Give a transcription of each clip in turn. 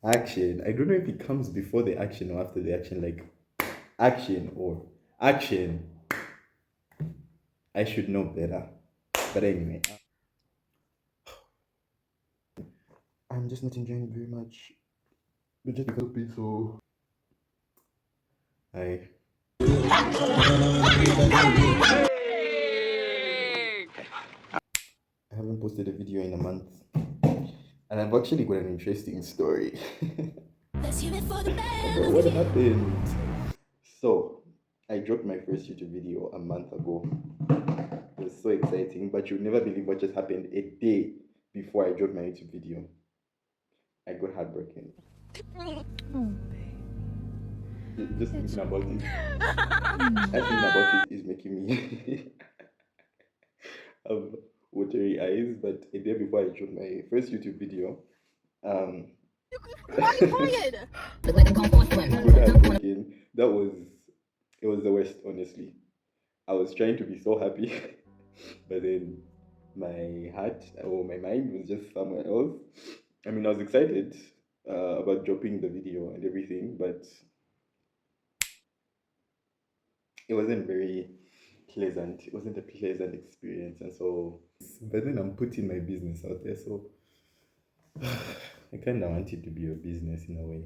Action. I don't know if it comes before the action or after the action, like action or action. I should know better. But anyway, I'm just not enjoying it very much. But just because so I I haven't posted a video in a month. And I've actually got an interesting story. What happened? So, I dropped my first YouTube video a month ago. It was so exciting, but you'll never believe what just happened a day before I dropped my YouTube video. I got heartbroken. Just thinking about it, thinking about it is making me have watery eyes. But a day before I dropped my first YouTube video, um, good heartbroken. It was the worst, honestly. I was trying to be so happy, but then my heart or my mind was just somewhere else. I mean, I was excited about dropping the video and everything, but it wasn't very pleasant. It wasn't a pleasant experience, and so. But then I'm putting my business out there, so I kind of want it to be a business in a way.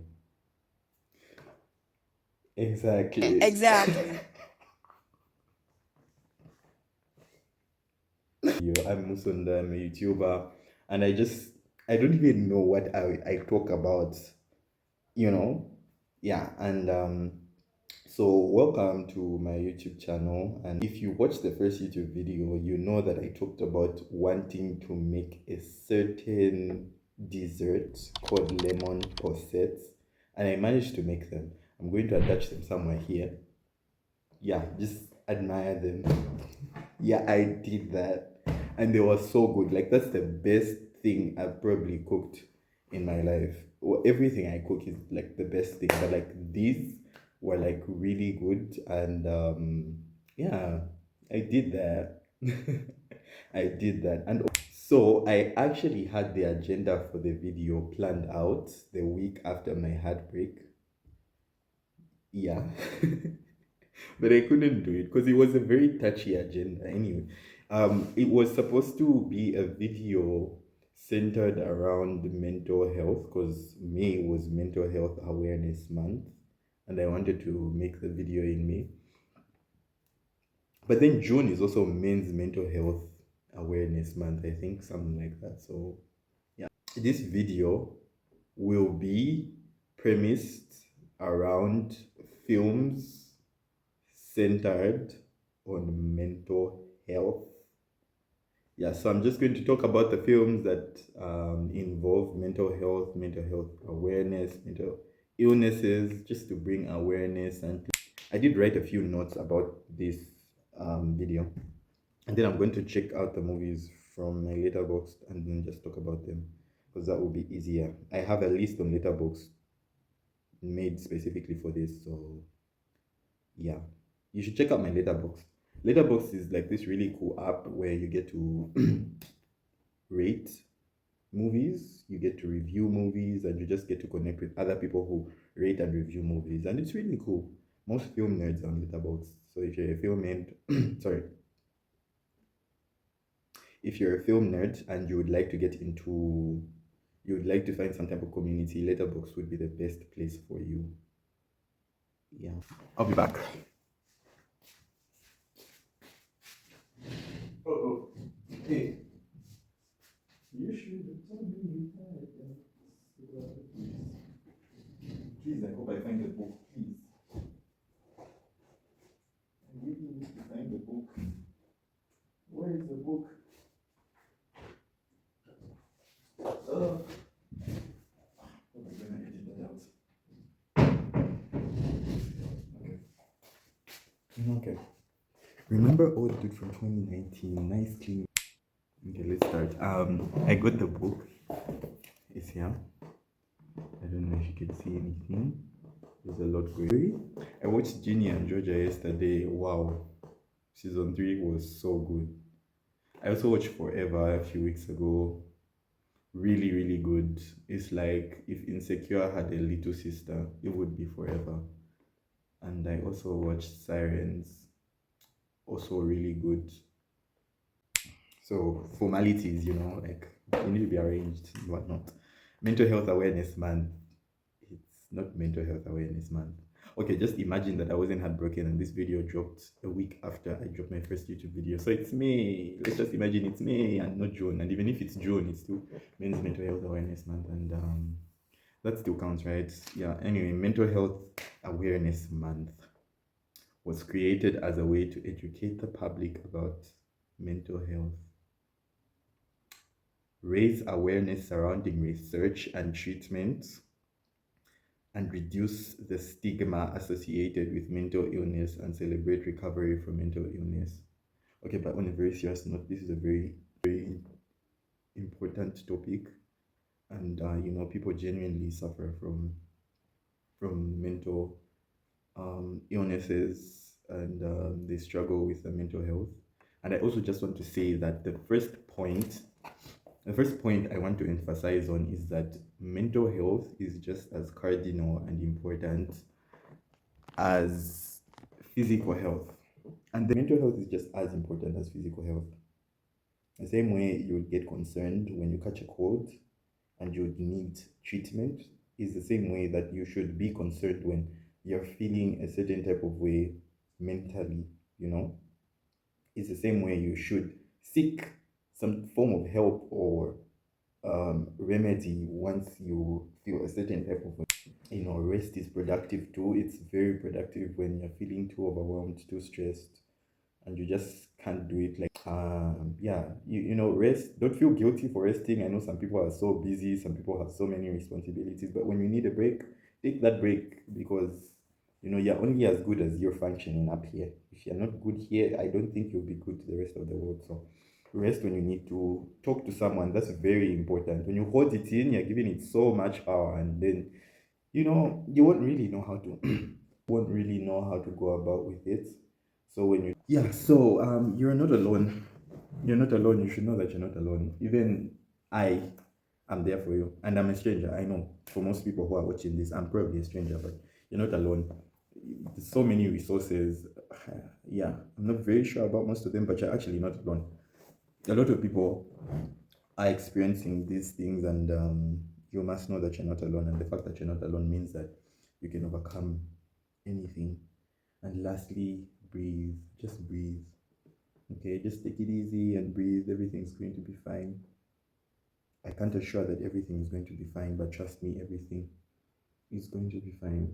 Exactly. Exactly. I'm Musonda, I'm a YouTuber, and I don't even know what I talk about, you know? Yeah, and so welcome to my YouTube channel. And if you watched the first YouTube video, you know that I talked about wanting to make a certain dessert called lemon possets, and I managed to make them. I'm going to attach them somewhere here. Yeah, just admire them. Yeah, I did that. And they were so good. Like, that's the best thing I've probably cooked in my life. Well, everything I cook is like the best thing. But like these were like really good. And yeah, I did that. I did that. And so I actually had the agenda for the video planned out the week after my heartbreak. Yeah. But I couldn't do it because it was a very touchy agenda anyway. It was supposed to be a video centered around mental health because May was Mental Health Awareness Month, and I wanted to make the video in May. But then June is also Men's Mental Health Awareness Month, I think, something like that. So yeah, this video will be premised around films centered on mental health. Yeah, so I'm just going to talk about the films that involve mental health awareness, mental illnesses, just to bring awareness. And I did write a few notes about this video, and then I'm going to check out the movies from my letterbox and then just talk about them because that will be easier. I have a list on letterbox made specifically for this, so yeah, you should check out my letterbox. Letterbox is like this really cool app where you get to rate movies, you get to review movies, and you just get to connect with other people who rate and review movies, and it's really cool. Most film nerds are on letterbox, so if you're a film nerd, sorry, if you're a film nerd and you would like to get into, you would like to find some type of community, letterbox would be the best place for you. Yeah, I'll be back. Oh, hey. You should have told me you had Please, I hope I find the book, please. I really need to find the book. Where is the book? Oh, am I gonna edit that out? Okay. Okay. Remember old dude from 2019? Nice clean. Okay, let's start. I got the book. It's here. I don't know if you can see anything. There's a lot going. I watched Ginny and Georgia yesterday. Wow, season 3 was so good. I also watched Forever a few weeks ago. Really, really good. It's like if Insecure had a little sister, it would be Forever. And I also watched Sirens, also really good. So formalities, like you need to be arranged and whatnot. Mental health awareness month. It's not mental health awareness month. Okay, just imagine that I wasn't heartbroken and this video dropped a week after I dropped my first YouTube video. So it's May. Let's just imagine it's May and not June. And even if it's June, it still means mental health awareness month. And that still counts, right? Yeah, anyway, mental health awareness month was created as a way to educate the public about mental health, raise awareness surrounding research and treatment, and reduce the stigma associated with mental illness and celebrate recovery from mental illness. Okay, but on a very serious note, this is a very, very important topic, and people genuinely suffer from mental illnesses, and they struggle with their mental health. And I also just want to say that the first point I want to emphasize on is that mental health is just as cardinal and important as physical health. And the mental health is just as important as physical health. The same way you would get concerned when you catch a cold and you would need treatment is the same way that you should be concerned when you're feeling a certain type of way mentally, you know? It's the same way you should seek some form of help or remedy once you feel a certain type of way. Rest is productive too. It's very productive when you're feeling too overwhelmed, too stressed, and you just can't do it. Like yeah, rest. Don't feel guilty for resting. I know some people are so busy, some people have so many responsibilities, but when you need a break, take that break, because you're only as good as you're functioning up here. If you're not good here, I don't think you'll be good to the rest of the world. So rest when you need to. Talk to someone. That's very important. When you hold it in, you're giving it so much power, and then you won't really know how to won't really know how to go about with it. So when you yeah, so you're not alone. You're not alone. You should know that you're not alone. Even I am there for you, and I'm a stranger. I know for most people who are watching this, I'm probably a stranger, but you're not alone. There's so many resources. Yeah, I'm not very sure about most of them, but you're actually not alone. A lot of people are experiencing these things, and you must know that you're not alone. And the fact that you're not alone means that you can overcome anything. And lastly, breathe. Just breathe. Okay, just take it easy and breathe. Everything's going to be fine. I can't assure that everything is going to be fine, but trust me, everything is going to be fine.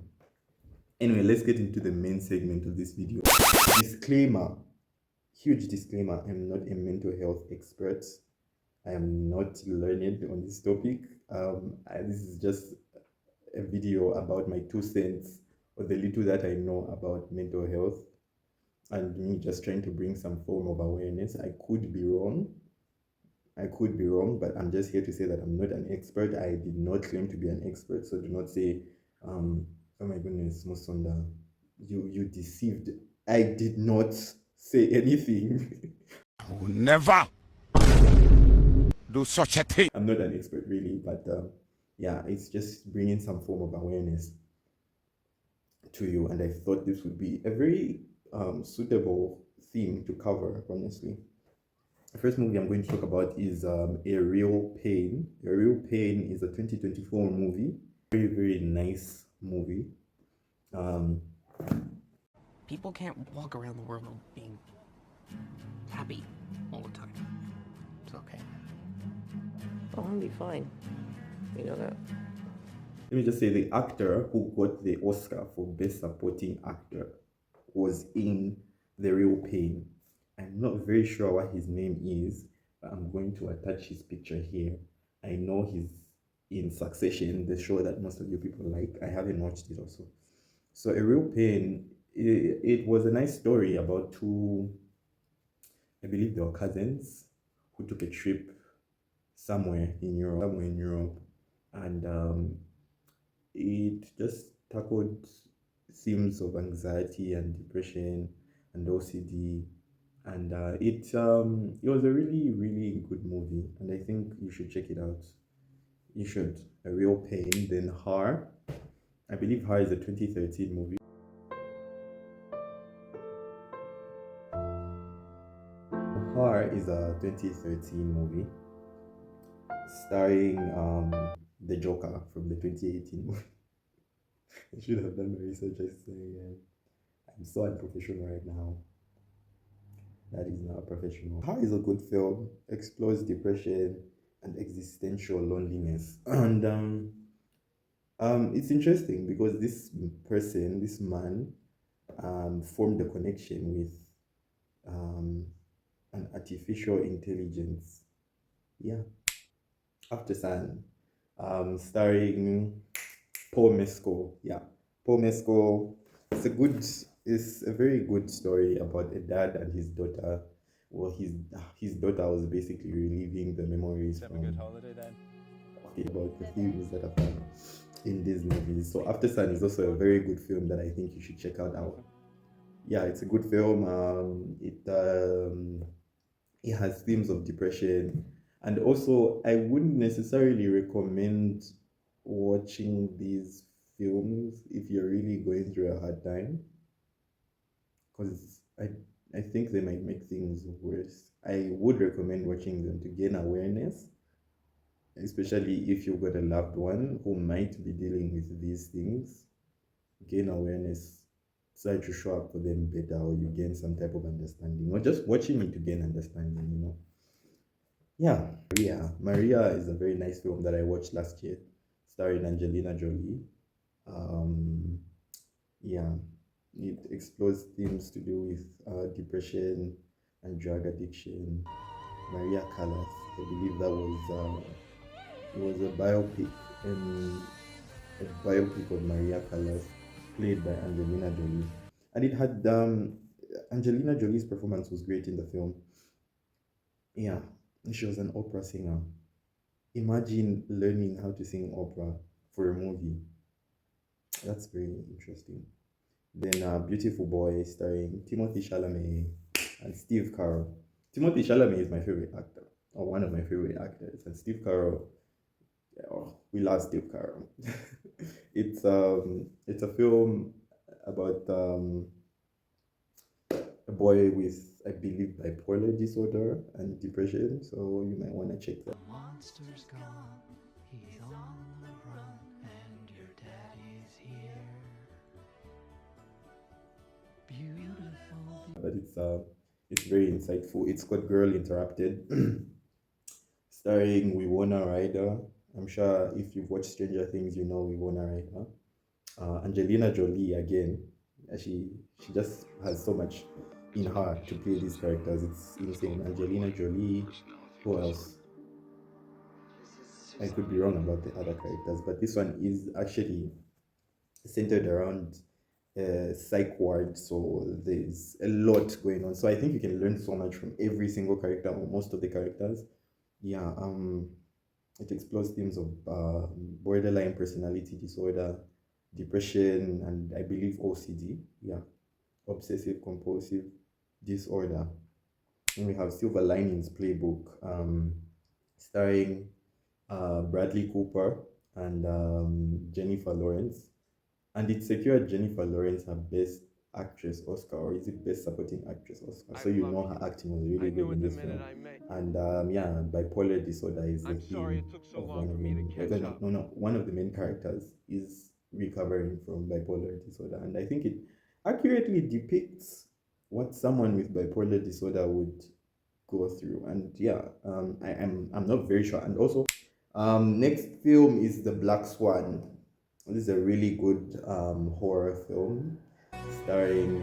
Anyway, let's get into the main segment of this video. Disclaimer, huge disclaimer, I'm not a mental health expert. I am not learned on this topic. This is just a video about my 2 cents or the little that I know about mental health, and me just trying to bring some form of awareness. I could be wrong. But I'm just here to say that I'm not an expert. I did not claim to be an expert, so do not say, oh my goodness, Musonda, you deceived. I did not say anything. I will never do such a thing. I'm not an expert really, but yeah, it's just bringing some form of awareness to you, and I thought this would be a very suitable theme to cover, honestly. The first movie I'm going to talk about is A Real Pain. A Real Pain is a 2024 movie. Very, very nice movie. People can't walk around the world being happy all the time. It's okay. Oh, I'll be fine. You know that. Let me just say the actor who got the Oscar for Best Supporting Actor was in The Real Pain. I'm not very sure what his name is, but I'm going to attach his picture here. I know he's in Succession, the show that most of you people like. I haven't watched it also. So A Real Pain, it was a nice story about two, I believe they were cousins, who took a trip somewhere in Europe, and it just tackled themes of anxiety and depression and OCD, and it was a really, really good movie, and I think you should check it out. You should. A Real Pain. Then Har. I believe Har is a 2013 movie. Har is a 2013 movie starring the Joker from the 2018 movie. I should have done my research. I say I'm so unprofessional right now. That is not professional. How is a good film? Explores depression and existential loneliness, and it's interesting because this person, this man, formed a connection with um, an artificial intelligence. Yeah, After Sun, starring Paul Mescal. Yeah, Paul Mescal. It's a very good story about a dad and his daughter. Well, his daughter was basically reliving the memories Have a from good holiday then. about the themes that are found in these movies. So After Sun is also a very good film that I think you should check out. Yeah, it's a good film. It has themes of depression, and also I wouldn't necessarily recommend watching these films if you're really going through a hard time, because I think they might make things worse. I would recommend watching them to gain awareness, especially if you've got a loved one who might be dealing with these things. Gain awareness, try to show up for them better, or you gain some type of understanding, or just watching it to gain understanding. Yeah, Maria. Maria is a very nice film that I watched last year, starring Angelina Jolie. Um, yeah, it explores themes to do with depression and drug addiction. Maria Callas, I believe that was it was a biopic of Maria Callas, played by Angelina Jolie, and it had Angelina Jolie's performance was great in the film. Yeah, she was an opera singer. Imagine learning how to sing opera for a movie. That's very interesting. Then Beautiful Boy, starring Timothy Chalamet and Steve Carell. Timothy Chalamet is my favorite actor, or one of my favorite actors, and Steve Carell, oh, we love Steve Carell. It's a film about a boy with, I believe, bipolar disorder and depression. So you might want to check that. Monster's gone, he's on the run, and your daddy's here. Beautiful. But it's very insightful. It's got Girl Interrupted, starring Winona Ryder. I'm sure if you've watched Stranger Things, you know Winona Ryder. Angelina Jolie again. She just has so much in her to play these characters. It's insane. Angelina Jolie. Who else? I could be wrong about the other characters, but this one is actually centered around psych ward, so there's a lot going on. So I think you can learn so much from every single character or most of the characters. Yeah, it explores themes of borderline personality disorder, depression, and I believe OCD. Yeah, obsessive compulsive disorder. And we have Silver Linings Playbook, starring Bradley Cooper and Jennifer Lawrence, and it secured Jennifer Lawrence her Best Actress Oscar, or is it Best Supporting Actress Oscar? So you know her acting was really good in this film. And yeah, bipolar disorder is the theme of one of the main. One of the main characters is recovering from bipolar disorder, and I think it accurately depicts what someone with bipolar disorder would go through. And yeah, I'm not very sure. And also, next film is The Black Swan. This is a really good horror film starring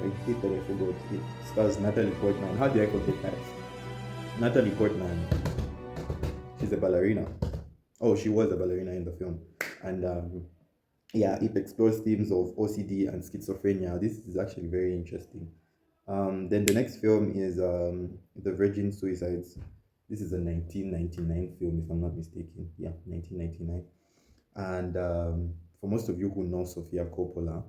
I hate that I forgot it. Stars Natalie Portman. How do I forget that? Natalie Portman. She's a ballerina. Oh, she was a ballerina in the film. And yeah, it explores themes of OCD and schizophrenia. This is actually very interesting. Then the next film is The Virgin Suicides. This is a 1999 film, if I'm not mistaken. Yeah, 1999. And for most of you who know Sofia Coppola,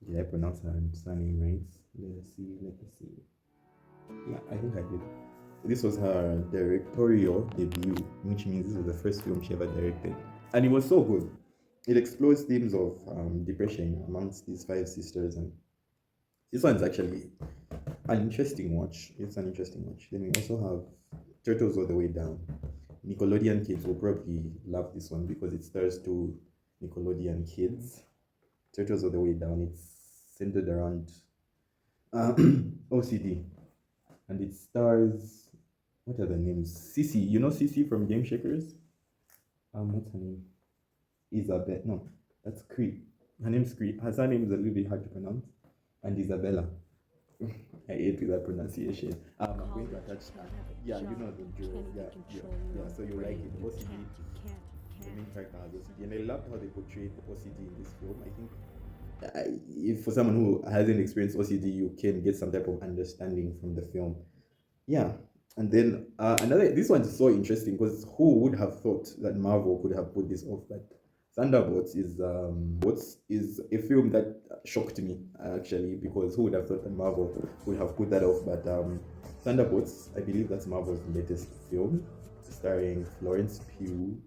did I pronounce her surname right? Let me see. Yeah, I think I did. This was her directorial debut, which means this was the first film she ever directed. And it was so good. It explores themes of depression amongst these five sisters. And this one's actually an interesting watch. It's an interesting watch. Then we also have Turtles All the Way Down. Nickelodeon kids will probably love this one because it stars two Nickelodeon kids. Turtles All the Way Down. It's centered around OCD, and it stars, what are the names? Cece, you know Cece from Game Shakers? What's her name? Isabel. No, that's Cree. Her name's Cree. Her surname is a little bit hard to pronounce. And Isabella. I hate with that pronunciation. I'm going to attach. Yeah, you know the drill. Yeah. So you like it. OCD. The main character has OCD, and I loved how they portrayed OCD in this film. I think if for someone who hasn't experienced OCD, you can get some type of understanding from the film. Yeah, and then another. This one is so interesting because who would have thought that Marvel could have put this off? But Thunderbolts is a film that shocked me actually, because who would have thought that Marvel would have put that off? But Thunderbolts, I believe that's Marvel's latest film, starring Florence Pugh,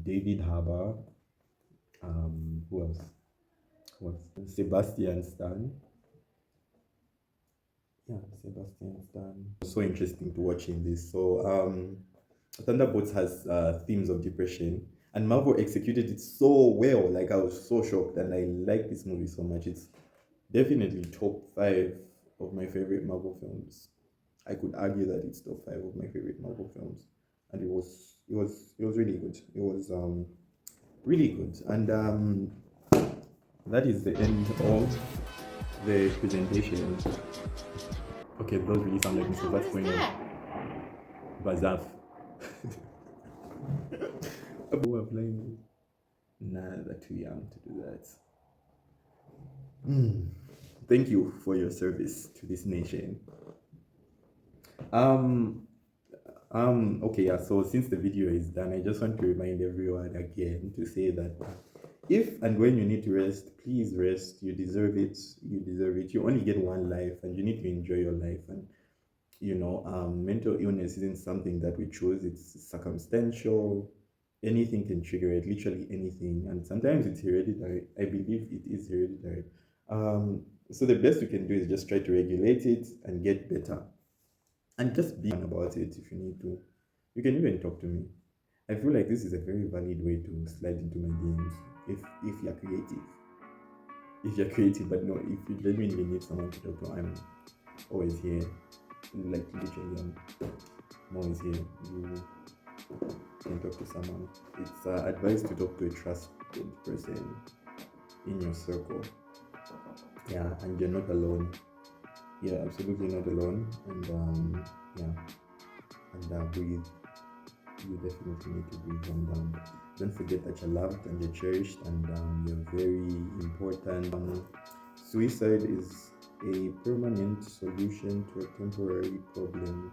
David Harbour, who else? Who else? Sebastian Stan. Yeah, Sebastian Stan. So interesting to watch in this. So Thunderbolts has themes of depression, and Marvel executed it so well. Like, I was so shocked, and I like this movie so much. It's definitely top 5 of my favorite Marvel films. I could argue that it's top 5 of my favorite Marvel films, and it was really good. It was really good, and that is the end of the presentation. Okay, those really sound like Mr. What's going on? Bazaf. Who are playing with? Nah, they're too young to do that. Thank you for your service to this nation. Okay, yeah, so since the video is done, I just want to remind everyone again to say that if and when you need to rest, please rest. You deserve it. You deserve it. You only get one life, and you need to enjoy your life. And mental illness isn't something that we choose. It's circumstantial. Anything can trigger it, literally anything. And sometimes it's hereditary. I believe it is hereditary. So the best you can do is just try to regulate it and get better. And just be about it if you need to. You can even talk to me. I feel like this is a very valid way to slide into my DMs if you're creative. If you're creative, but no, if you genuinely need someone to talk to, I'm always here. Like, literally, I'm always here. You can talk to someone. It's advised to talk to a trusted person in your circle. Yeah, and you're not alone. Yeah, absolutely not alone. And breathe. You definitely need to breathe one down. Don't forget that you're loved and you're cherished, and you're very important. Suicide is a permanent solution to a temporary problem.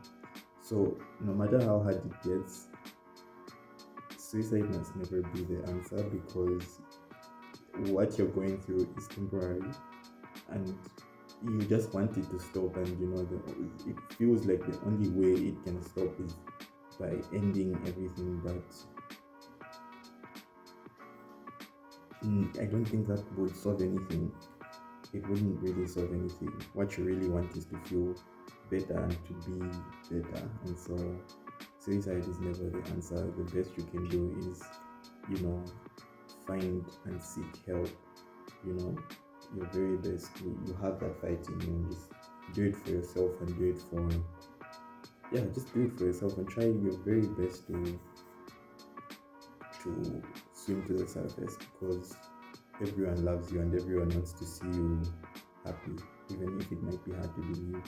So no matter how hard it gets, suicide must never be the answer, because what you're going through is temporary, and you just want it to stop. And it feels like the only way it can stop is by ending everything. But I don't think that would solve anything. It wouldn't really solve anything. What you really want is to feel better and to be better. And so suicide is never the answer. The best you can do is, find and seek help. Your very best. You have that fight in you. Just do it for yourself, and do it for just do it for yourself, and try your very best to swim to the surface, because everyone loves you and everyone wants to see you happy, even if it might be hard to believe.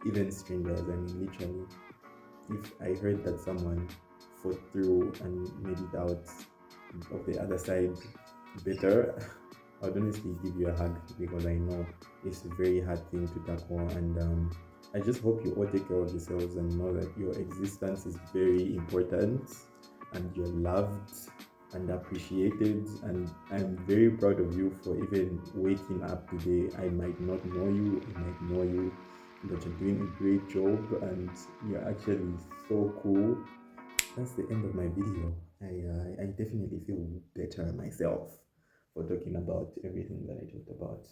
Even strangers, I mean, literally. If I heard that someone fought through and made it out of the other side better, I would honestly give you a hug, because I know it's a very hard thing to tackle. And I just hope you all take care of yourselves and know that your existence is very important, and you're loved and appreciated. And I'm very proud of you for even waking up today. I might not know you, I might know you, that you're doing a great job and you're actually so cool. That's the end of my video. I definitely feel better myself for talking about everything that I talked about.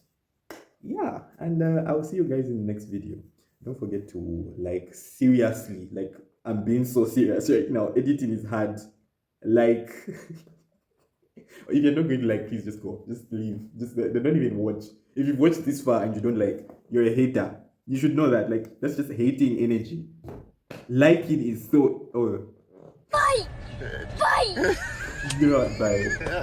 Yeah, and I'll see you guys in the next video. Don't forget to like, seriously, like, I'm being so serious right now. Editing is hard. Like, if you're not going to like, please just go. Just leave. Just don't even watch. If you've watched this far and you don't like, you're a hater. You should know that. Like, that's just hating energy. Liking is so. Oh. Bye! Bye! You know what? Bye.